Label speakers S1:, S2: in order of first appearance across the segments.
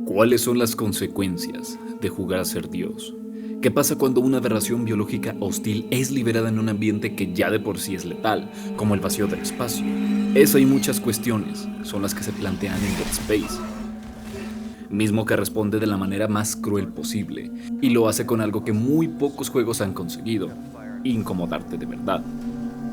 S1: ¿Cuáles son las consecuencias de jugar a ser Dios? ¿Qué pasa cuando una aberración biológica hostil es liberada en un ambiente que ya de por sí es letal, como el vacío del espacio? Eso y muchas cuestiones son las que se plantean en Dead Space, mismo que responde de la manera más cruel posible, y lo hace con algo que muy pocos juegos han conseguido: incomodarte de verdad.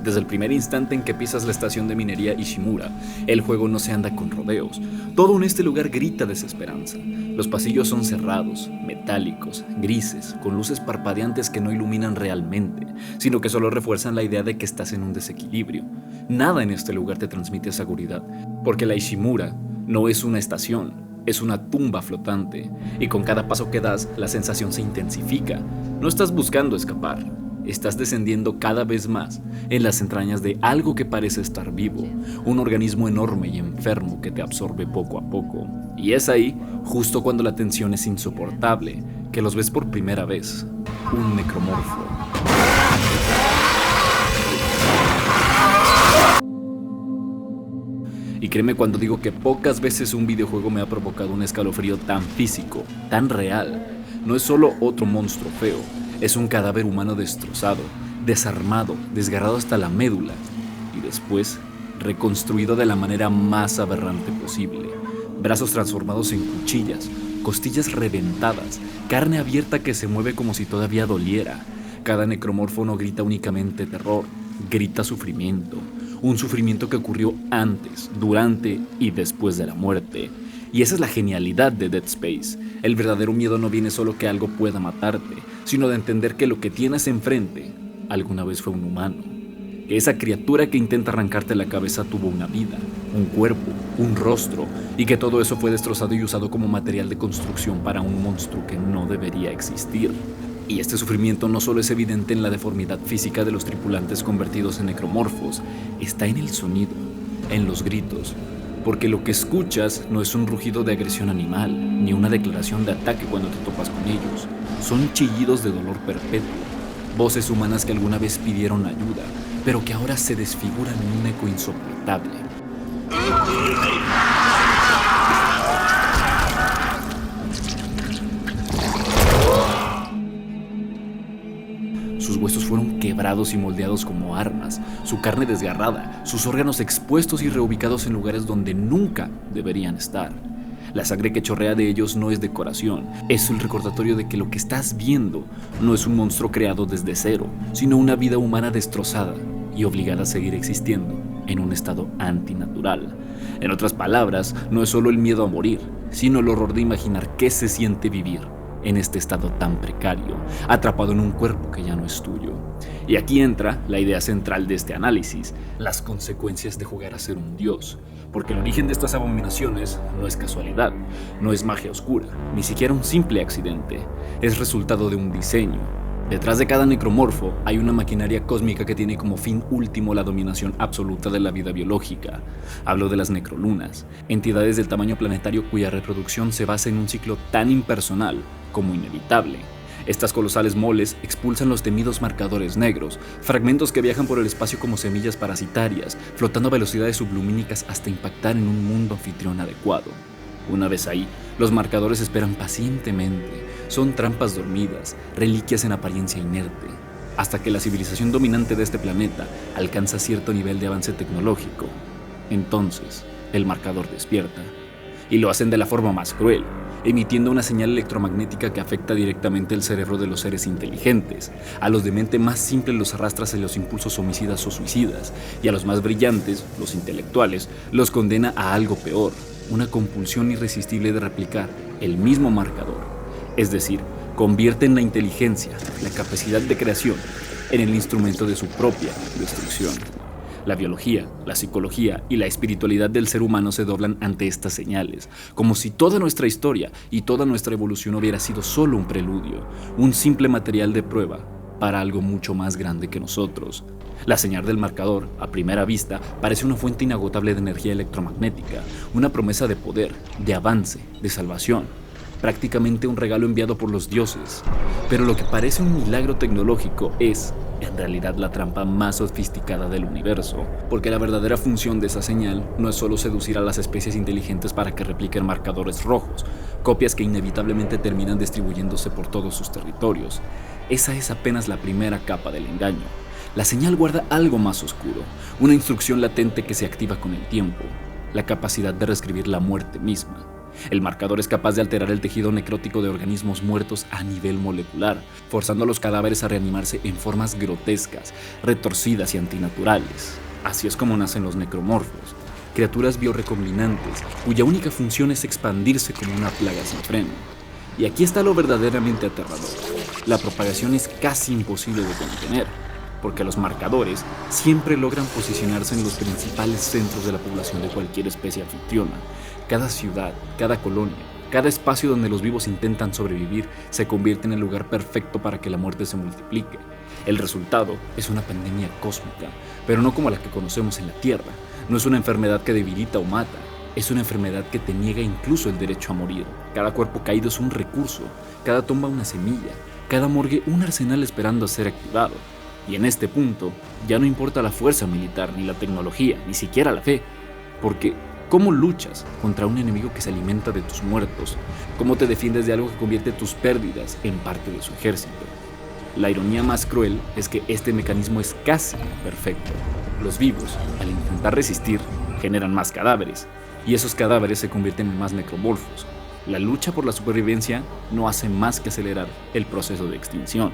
S1: Desde el primer instante en que pisas la estación de minería Ishimura, el juego no se anda con rodeos. Todo en este lugar grita desesperanza. Los pasillos son cerrados, metálicos, grises, con luces parpadeantes que no iluminan realmente, sino que solo refuerzan la idea de que estás en un desequilibrio. Nada en este lugar te transmite seguridad, porque la Ishimura no es una estación, es una tumba flotante, y con cada paso que das, la sensación se intensifica. No estás buscando escapar. Estás descendiendo cada vez más en las entrañas de algo que parece estar vivo, un organismo enorme y enfermo que te absorbe poco a poco. Y es ahí, justo cuando la tensión es insoportable, que los ves por primera vez: un necromorfo. Y créeme cuando digo que pocas veces un videojuego me ha provocado un escalofrío tan físico, tan real. No es solo otro monstruo feo, es un cadáver humano destrozado, desarmado, desgarrado hasta la médula, y después reconstruido de la manera más aberrante posible. Brazos transformados en cuchillas, costillas reventadas, carne abierta que se mueve como si todavía doliera. Cada necromorfo no grita únicamente terror, grita sufrimiento. Un sufrimiento que ocurrió antes, durante y después de la muerte. Y esa es la genialidad de Dead Space. El verdadero miedo no viene solo que algo pueda matarte, sino de entender que lo que tienes enfrente alguna vez fue un humano. Que esa criatura que intenta arrancarte la cabeza tuvo una vida, un cuerpo, un rostro, y que todo eso fue destrozado y usado como material de construcción para un monstruo que no debería existir. Y este sufrimiento no solo es evidente en la deformidad física de los tripulantes convertidos en necromorfos, está en el sonido, en los gritos, porque lo que escuchas no es un rugido de agresión animal, ni una declaración de ataque cuando te topas con ellos. Son chillidos de dolor perpetuo, voces humanas que alguna vez pidieron ayuda, pero que ahora se desfiguran en un eco insoportable. Sus huesos fueron quebrados y moldeados como armas, su carne desgarrada, sus órganos expuestos y reubicados en lugares donde nunca deberían estar. La sangre que chorrea de ellos no es decoración, es el recordatorio de que lo que estás viendo no es un monstruo creado desde cero, sino una vida humana destrozada y obligada a seguir existiendo en un estado antinatural. En otras palabras, no es solo el miedo a morir, sino el horror de imaginar qué se siente vivir en este estado tan precario, atrapado en un cuerpo que ya no es tuyo. Y aquí entra la idea central de este análisis: las consecuencias de jugar a ser un dios. Porque el origen de estas abominaciones no es casualidad, no es magia oscura, ni siquiera un simple accidente. Es resultado de un diseño. Detrás de cada necromorfo hay una maquinaria cósmica que tiene como fin último la dominación absoluta de la vida biológica. Hablo de las necrolunas, entidades del tamaño planetario cuya reproducción se basa en un ciclo tan impersonal como inevitable. Estas colosales moles expulsan los temidos marcadores negros, fragmentos que viajan por el espacio como semillas parasitarias, flotando a velocidades sublumínicas hasta impactar en un mundo anfitrión adecuado. Una vez ahí, los marcadores esperan pacientemente. Son trampas dormidas, reliquias en apariencia inerte, hasta que la civilización dominante de este planeta alcanza cierto nivel de avance tecnológico. Entonces, el marcador despierta. Y lo hacen de la forma más cruel, emitiendo una señal electromagnética que afecta directamente el cerebro de los seres inteligentes. A los de mente más simple los arrastra hacia los impulsos homicidas o suicidas, y a los más brillantes, los intelectuales, los condena a algo peor: una compulsión irresistible de replicar el mismo marcador. Es decir, convierten la inteligencia, la capacidad de creación, en el instrumento de su propia destrucción. La biología, la psicología y la espiritualidad del ser humano se doblan ante estas señales, como si toda nuestra historia y toda nuestra evolución hubiera sido solo un preludio, un simple material de prueba para algo mucho más grande que nosotros. La señal del marcador, a primera vista, parece una fuente inagotable de energía electromagnética, una promesa de poder, de avance, de salvación. prácticamente un regalo enviado por los dioses. Pero lo que parece un milagro tecnológico es, en realidad, la trampa más sofisticada del universo, porque la verdadera función de esa señal no es solo seducir a las especies inteligentes para que repliquen marcadores rojos, copias que inevitablemente terminan distribuyéndose por todos sus territorios. Esa es apenas la primera capa del engaño. La señal guarda algo más oscuro, una instrucción latente que se activa con el tiempo, la capacidad de reescribir la muerte misma. El marcador es capaz de alterar el tejido necrótico de organismos muertos a nivel molecular, forzando a los cadáveres a reanimarse en formas grotescas, retorcidas y antinaturales. Así es como nacen los necromorfos, criaturas biorecombinantes cuya única función es expandirse como una plaga sin freno. Y aquí está lo verdaderamente aterrador. La propagación es casi imposible de contener, porque los marcadores siempre logran posicionarse en los principales centros de la población de cualquier especie anfitriona. Cada ciudad, cada colonia, cada espacio donde los vivos intentan sobrevivir se convierte en el lugar perfecto para que la muerte se multiplique. El resultado es una pandemia cósmica, pero no como la que conocemos en la Tierra. No es una enfermedad que debilita o mata, es una enfermedad que te niega incluso el derecho a morir. Cada cuerpo caído es un recurso, cada tumba una semilla, cada morgue un arsenal esperando a ser activado. Y en este punto, ya no importa la fuerza militar, ni la tecnología, ni siquiera la fe, porque ¿cómo luchas contra un enemigo que se alimenta de tus muertos? ¿Cómo te defiendes de algo que convierte tus pérdidas en parte de su ejército? La ironía más cruel es que este mecanismo es casi perfecto. Los vivos, al intentar resistir, generan más cadáveres, y esos cadáveres se convierten en más necromorfos. La lucha por la supervivencia no hace más que acelerar el proceso de extinción.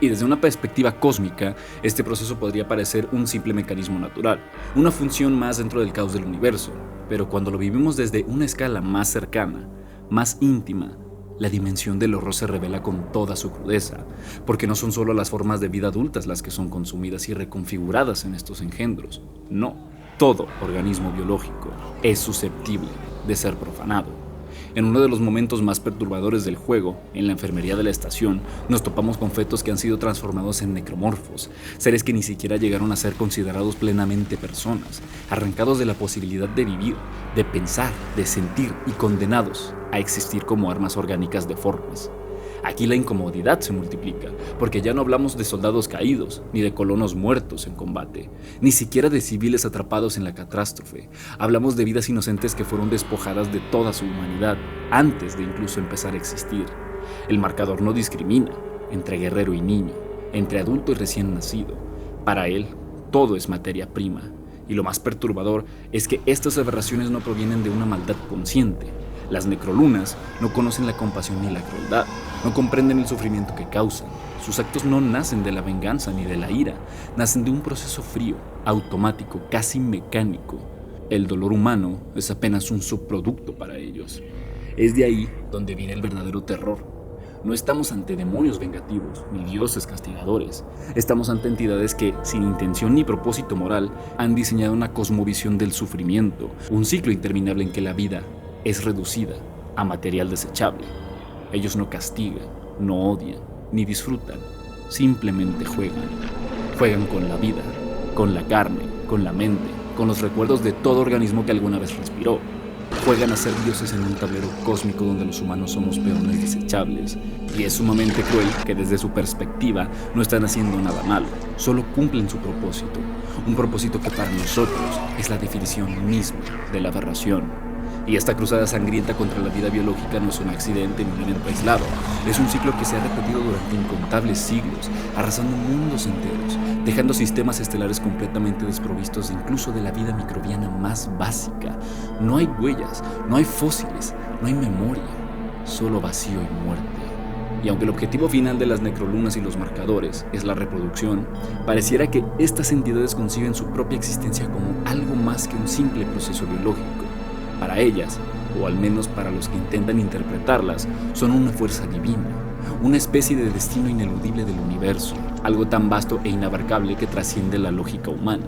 S1: Y desde una perspectiva cósmica, este proceso podría parecer un simple mecanismo natural, una función más dentro del caos del universo, pero cuando lo vivimos desde una escala más cercana, más íntima, la dimensión del horror se revela con toda su crudeza, porque no son solo las formas de vida adultas las que son consumidas y reconfiguradas en estos engendros. No, todo organismo biológico es susceptible de ser profanado. En uno de los momentos más perturbadores del juego, en la enfermería de la estación, nos topamos con fetos que han sido transformados en necromorfos, seres que ni siquiera llegaron a ser considerados plenamente personas, arrancados de la posibilidad de vivir, de pensar, de sentir y condenados a existir como armas orgánicas deformes. Aquí la incomodidad se multiplica, porque ya no hablamos de soldados caídos, ni de colonos muertos en combate, ni siquiera de civiles atrapados en la catástrofe. Hablamos de vidas inocentes que fueron despojadas de toda su humanidad antes de incluso empezar a existir. El marcador no discrimina entre guerrero y niño, entre adulto y recién nacido. Para él, todo es materia prima. Y lo más perturbador es que estas aberraciones no provienen de una maldad consciente. Las necrolunas no conocen la compasión ni la crueldad, no comprenden el sufrimiento que causan. Sus actos no nacen de la venganza ni de la ira, nacen de un proceso frío, automático, casi mecánico. El dolor humano es apenas un subproducto para ellos. Es de ahí donde viene el verdadero terror. No estamos ante demonios vengativos, ni dioses castigadores. Estamos ante entidades que, sin intención ni propósito moral, han diseñado una cosmovisión del sufrimiento, un ciclo interminable en que la vida es reducida a material desechable. Ellos no castigan, no odian, ni disfrutan, simplemente juegan. Juegan con la vida, con la carne, con la mente, con los recuerdos de todo organismo que alguna vez respiró. Juegan a ser dioses en un tablero cósmico donde los humanos somos peones desechables. Y es sumamente cruel que desde su perspectiva no están haciendo nada malo, solo cumplen su propósito. Un propósito que para nosotros es la definición misma de la aberración. Y esta cruzada sangrienta contra la vida biológica no es un accidente ni un evento aislado. Es un ciclo que se ha repetido durante incontables siglos, arrasando mundos enteros, dejando sistemas estelares completamente desprovistos incluso de la vida microbiana más básica. No hay huellas, no hay fósiles, no hay memoria, solo vacío y muerte. Y aunque el objetivo final de las necrolunas y los marcadores es la reproducción, pareciera que estas entidades conciben su propia existencia como algo más que un simple proceso biológico. Para ellas, o al menos para los que intentan interpretarlas, son una fuerza divina, una especie de destino ineludible del universo, algo tan vasto e inabarcable que trasciende la lógica humana.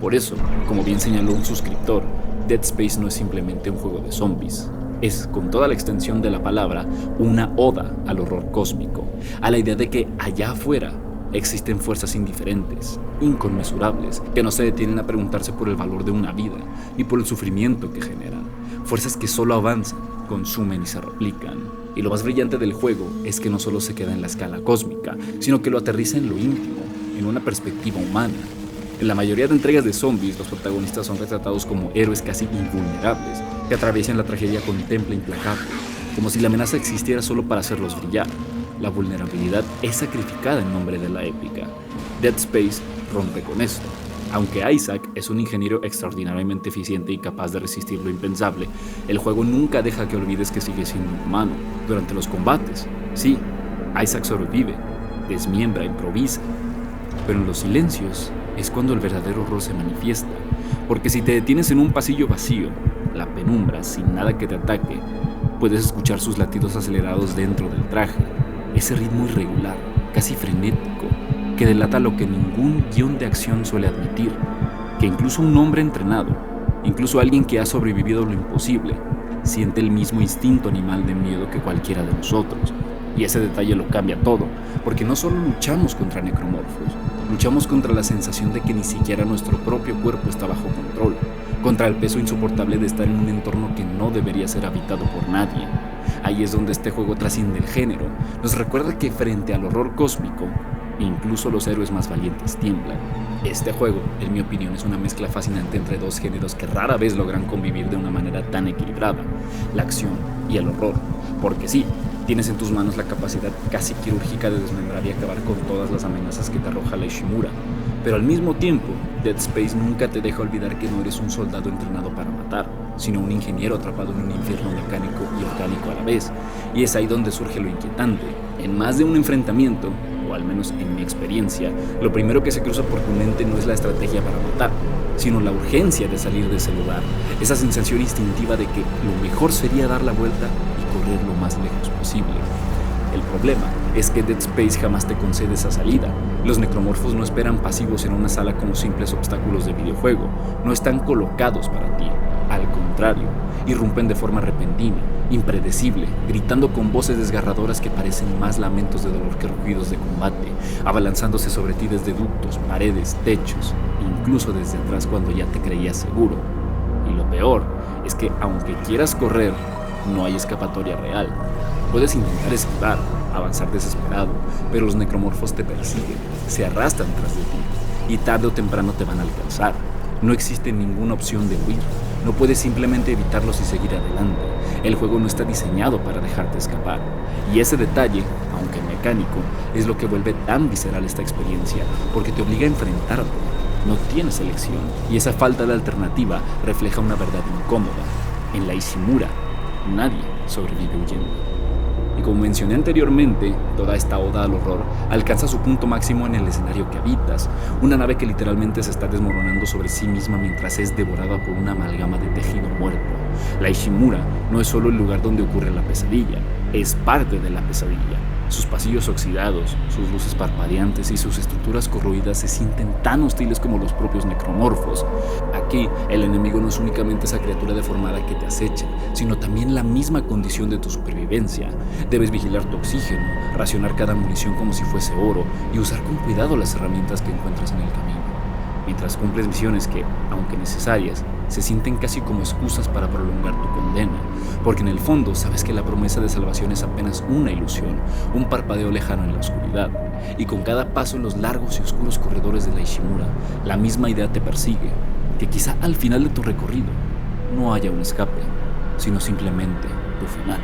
S1: Por eso, como bien señaló un suscriptor, Dead Space no es simplemente un juego de zombies. Es, con toda la extensión de la palabra, una oda al horror cósmico, a la idea de que allá afuera existen fuerzas indiferentes, inconmensurables, que no se detienen a preguntarse por el valor de una vida, ni por el sufrimiento que generan. Fuerzas que solo avanzan, consumen y se replican. Y lo más brillante del juego es que no solo se queda en la escala cósmica, sino que lo aterriza en lo íntimo, en una perspectiva humana. En la mayoría de entregas de zombies, los protagonistas son retratados como héroes casi invulnerables, que atraviesan la tragedia con temple implacable, como si la amenaza existiera solo para hacerlos brillar. La vulnerabilidad es sacrificada en nombre de la épica. Dead Space rompe con esto. Aunque Isaac es un ingeniero extraordinariamente eficiente y capaz de resistir lo impensable, el juego nunca deja que olvides que sigue siendo un humano. Durante los combates, sí, Isaac sobrevive, desmiembra, improvisa, pero en los silencios es cuando el verdadero horror se manifiesta, porque si te detienes en un pasillo vacío, la penumbra, sin nada que te ataque, puedes escuchar sus latidos acelerados dentro del traje, ese ritmo irregular, casi frenético, que delata lo que ningún guión de acción suele admitir, que incluso un hombre entrenado, incluso alguien que ha sobrevivido a lo imposible, siente el mismo instinto animal de miedo que cualquiera de nosotros. Y ese detalle lo cambia todo, porque no solo luchamos contra necromorfos, luchamos contra la sensación de que ni siquiera nuestro propio cuerpo está bajo control, contra el peso insoportable de estar en un entorno que no debería ser habitado por nadie. Ahí es donde este juego trasciende el género, nos recuerda que frente al horror cósmico, incluso los héroes más valientes tiemblan. Este juego, en mi opinión, es una mezcla fascinante entre dos géneros que rara vez logran convivir de una manera tan equilibrada, la acción y el horror, porque sí, tienes en tus manos la capacidad casi quirúrgica de desmembrar y acabar con todas las amenazas que te arroja la Ishimura, pero al mismo tiempo, Dead Space nunca te deja olvidar que no eres un soldado entrenado para matar, sino un ingeniero atrapado en un infierno mecánico y orgánico a la vez, y es ahí donde surge lo inquietante. En más de un enfrentamiento, o al menos en mi experiencia, lo primero que se cruza por tu mente no es la estrategia para matar, sino la urgencia de salir de ese lugar, esa sensación instintiva de que lo mejor sería dar la vuelta y correr lo más lejos posible. El problema es que Dead Space jamás te concede esa salida. Los necromorfos no esperan pasivos en una sala como simples obstáculos de videojuego, no están colocados para ti. Al contrario, irrumpen de forma repentina, impredecible, gritando con voces desgarradoras que parecen más lamentos de dolor que rugidos de combate, abalanzándose sobre ti desde ductos, paredes, techos, incluso desde atrás cuando ya te creías seguro. Y lo peor es que aunque quieras correr, no hay escapatoria real. Puedes intentar esquivar, avanzar desesperado, pero los necromorfos te persiguen, se arrastran tras de ti, y tarde o temprano te van a alcanzar. No existe ninguna opción de huir, no puedes simplemente evitarlos y seguir adelante. El juego no está diseñado para dejarte escapar, y ese detalle, aunque mecánico, es lo que vuelve tan visceral esta experiencia, porque te obliga a enfrentarte. No tienes elección, y esa falta de alternativa refleja una verdad incómoda. En la Ishimura, nadie sobrevive huyendo. Y como mencioné anteriormente, toda esta oda al horror alcanza su punto máximo en el escenario que habitas, una nave que literalmente se está desmoronando sobre sí misma mientras es devorada por una amalgama de tejido muerto. La Ishimura no es solo el lugar donde ocurre la pesadilla, es parte de la pesadilla. Sus pasillos oxidados, sus luces parpadeantes y sus estructuras corroídas se sienten tan hostiles como los propios necromorfos. Aquí, el enemigo no es únicamente esa criatura deformada que te acecha, sino también la misma condición de tu supervivencia. Debes vigilar tu oxígeno, racionar cada munición como si fuese oro y usar con cuidado las herramientas que encuentras en el camino. Mientras cumples misiones que, aunque necesarias, se sienten casi como excusas para prolongar tu condena, porque en el fondo sabes que la promesa de salvación es apenas una ilusión, un parpadeo lejano en la oscuridad, y con cada paso en los largos y oscuros corredores de la Ishimura, la misma idea te persigue, que quizá al final de tu recorrido no haya un escape, sino simplemente tu final.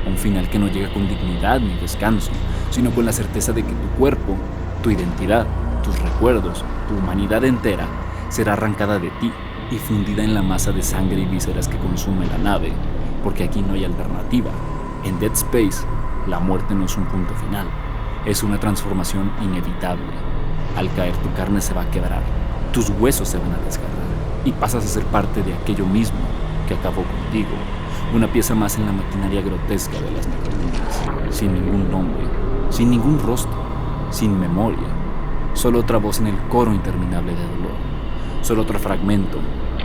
S1: Un final que no llega con dignidad ni descanso, sino con la certeza de que tu cuerpo, tu identidad, tus recuerdos, tu humanidad entera, será arrancada de ti y fundida en la masa de sangre y vísceras que consume la nave, porque aquí no hay alternativa. En Dead Space, la muerte no es un punto final, es una transformación inevitable. Al caer, tu carne se va a quebrar, tus huesos se van a desgarrar y pasas a ser parte de aquello mismo que acabó contigo, una pieza más en la maquinaria grotesca de las necromunas, sin ningún nombre, sin ningún rostro, sin memoria, solo otra voz en el coro interminable de dolor, solo otro fragmento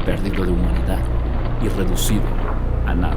S1: perdido de humanidad y reducido a nada.